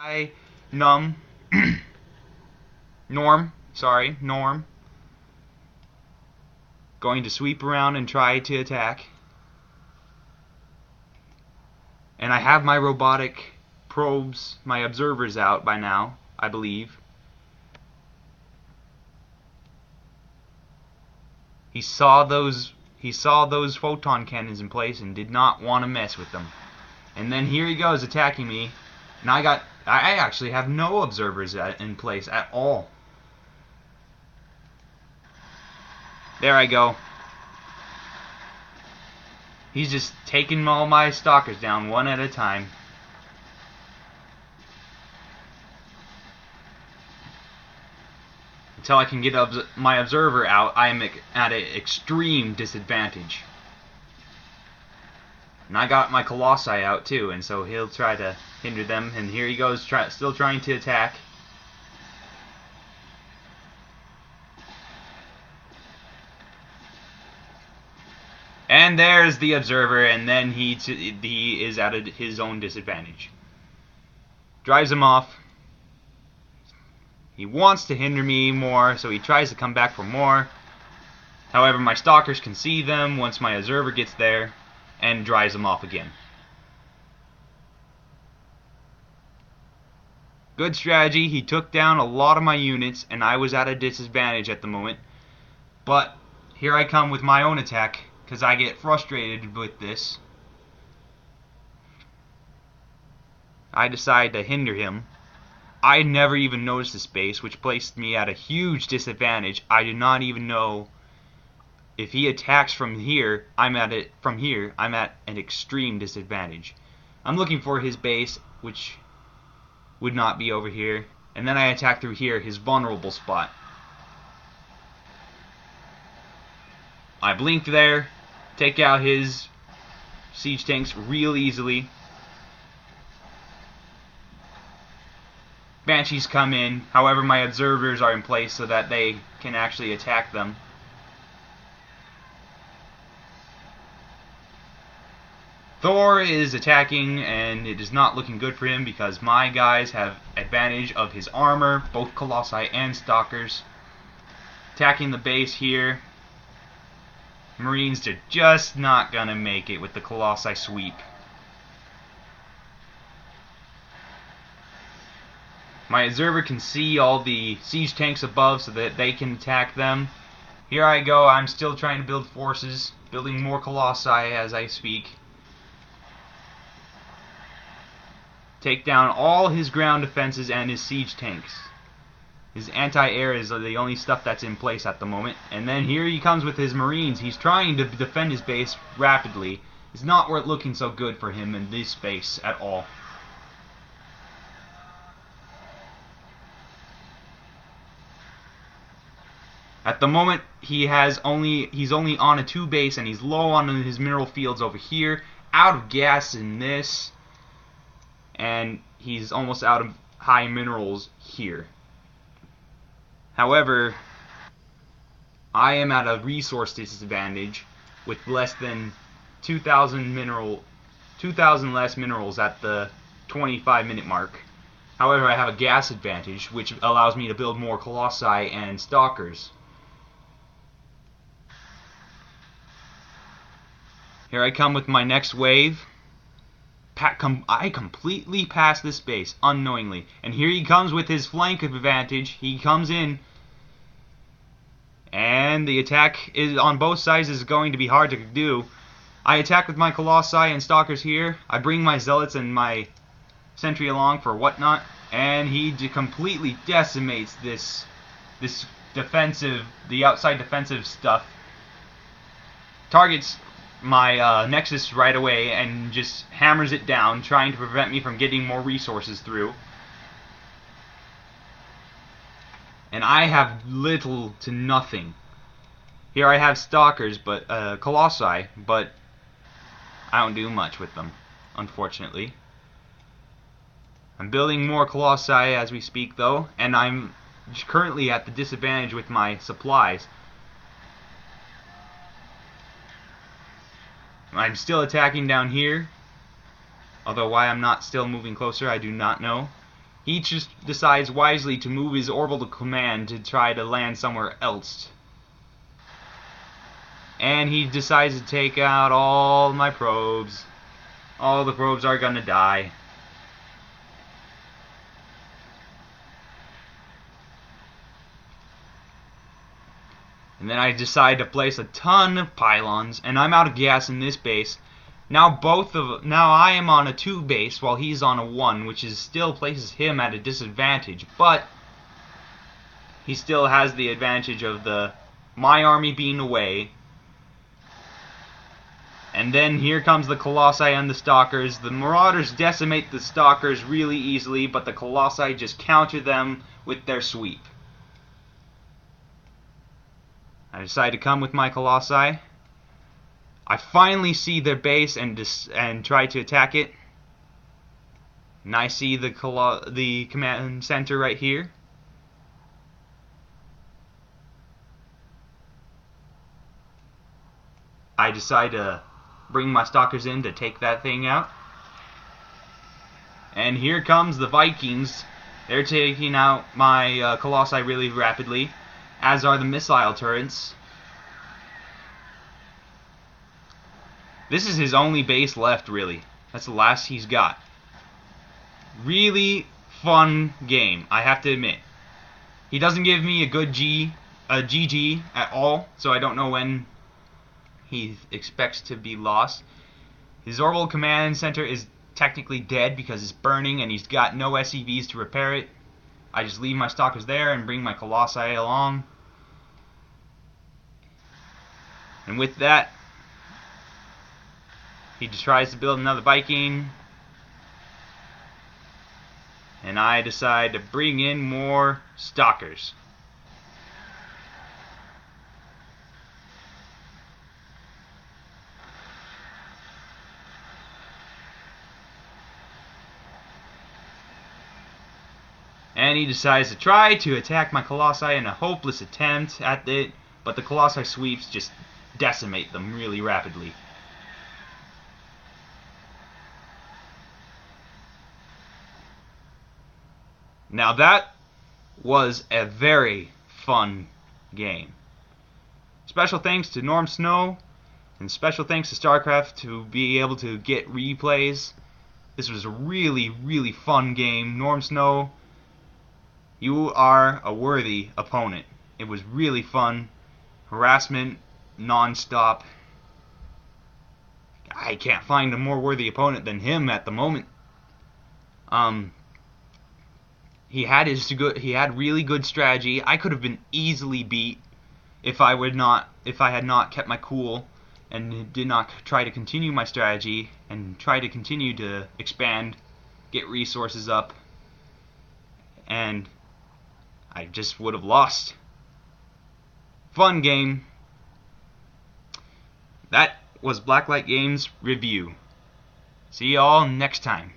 I, Num, Norm, going to sweep around and try to attack. And I have my robotic probes, my observers out by now, I believe. He saw those photon cannons in place and did not want to mess with them. And then here he goes attacking me, and I actually have no observers in place at all. There I go. He's just taking all my stalkers down one at a time. Until I can get my observer out, I am at an extreme disadvantage. And I got my Colossi out too, and so he'll try to hinder them. And here he goes, still trying to attack. And there's the observer, and then he is at his own disadvantage. Drives him off. He wants to hinder me more, so he tries to come back for more. However, my stalkers can see them once my observer gets there, and drives them off again. Good strategy. He took down a lot of my units, and I was at a disadvantage at the moment. But here I come with my own attack, because I get frustrated with this. I decide to hinder him. I never even noticed the space, which placed me at a huge disadvantage. I do not even know if he attacks from here. I'm at an extreme disadvantage. I'm looking for his base, which would not be over here, and then I attack through here, his vulnerable spot. I blink there, take out his siege tanks real easily. Banshees come in, however my observers are in place so that they can actually attack them. Thor is attacking, and it is not looking good for him because my guys have advantage of his armor, both Colossi and Stalkers. Attacking the base here. Marines are just not gonna make it with the Colossi sweep. My observer can see all the siege tanks above so that they can attack them. Here I go, I'm still trying to build forces, building more Colossi as I speak. Take down all his ground defenses and his siege tanks. His anti-air is the only stuff that's in place at the moment. And then here he comes with his Marines. He's trying to defend his base rapidly. It's not looking so good for him in this space at all. At the moment, he's only on a 2 base, and he's low on his mineral fields over here, out of gas in this, and he's almost out of high minerals here. However, I am at a resource disadvantage with less than 2,000 less minerals at the 25-minute mark. However, I have a gas advantage, which allows me to build more Colossi and Stalkers. Here I come with my next wave. I completely passed this base unknowingly. And here he comes with his flank advantage. He comes in. And the attack is on both sides is going to be hard to do. I attack with my Colossi and Stalkers here. I bring my Zealots and my Sentry along for whatnot. And he completely decimates this defensive, the outside defensive stuff. Targets my Nexus right away and just hammers it down, trying to prevent me from getting more resources through. And I have little to nothing. Here I have Stalkers, but Colossi, but I don't do much with them, unfortunately. I'm building more Colossi as we speak, though, and I'm currently at the disadvantage with my supplies. I'm still attacking down here, although why I'm not still moving closer I do not know. he just decides wisely to move his orbital command to try to land somewhere else. And he decides to take out all my probes. All the probes are gonna die. And then I decide to place a ton of pylons, and I'm out of gas in this base. Now I am on a 2 base while he's on a 1, which still places him at a disadvantage, but he still has the advantage of my army being away. And then here comes the Colossi and the Stalkers. The Marauders decimate the Stalkers really easily, but the Colossi just counter them with their sweep. I decide to come with my Colossi. I finally see their base and try to attack it. And I see the command center right here. I decide to bring my Stalkers in to take that thing out. And here comes the Vikings. They're taking out my Colossi really rapidly, as are the missile turrets. This is his only base left, really. That's the last he's got. Really fun game, I have to admit. He doesn't give me a good GG at all, so I don't know when he expects to be lost. His orbital command center is technically dead because it's burning and he's got no SCVs to repair it. I just leave my Stalkers there and bring my Colossi along. And with that, he just tries to build another Viking. And I decide to bring in more Stalkers. And he decides to try to attack my Colossi in a hopeless attempt at it, but the Colossi sweeps just decimate them really rapidly. Now that was a very fun game. Special thanks to NormSnow, and special thanks to Starcraft to be able to get replays. This was a really, really fun game. NormSnow, you are a worthy opponent. It was really fun. Harassment non-stop. I can't find a more worthy opponent than him at the moment. He had really good strategy. I could have been easily beat if I had not kept my cool and did not try to continue my strategy and try to continue to expand, get resources up, and I just would have lost. Fun game. That was Blacklight Games review. See y'all next time.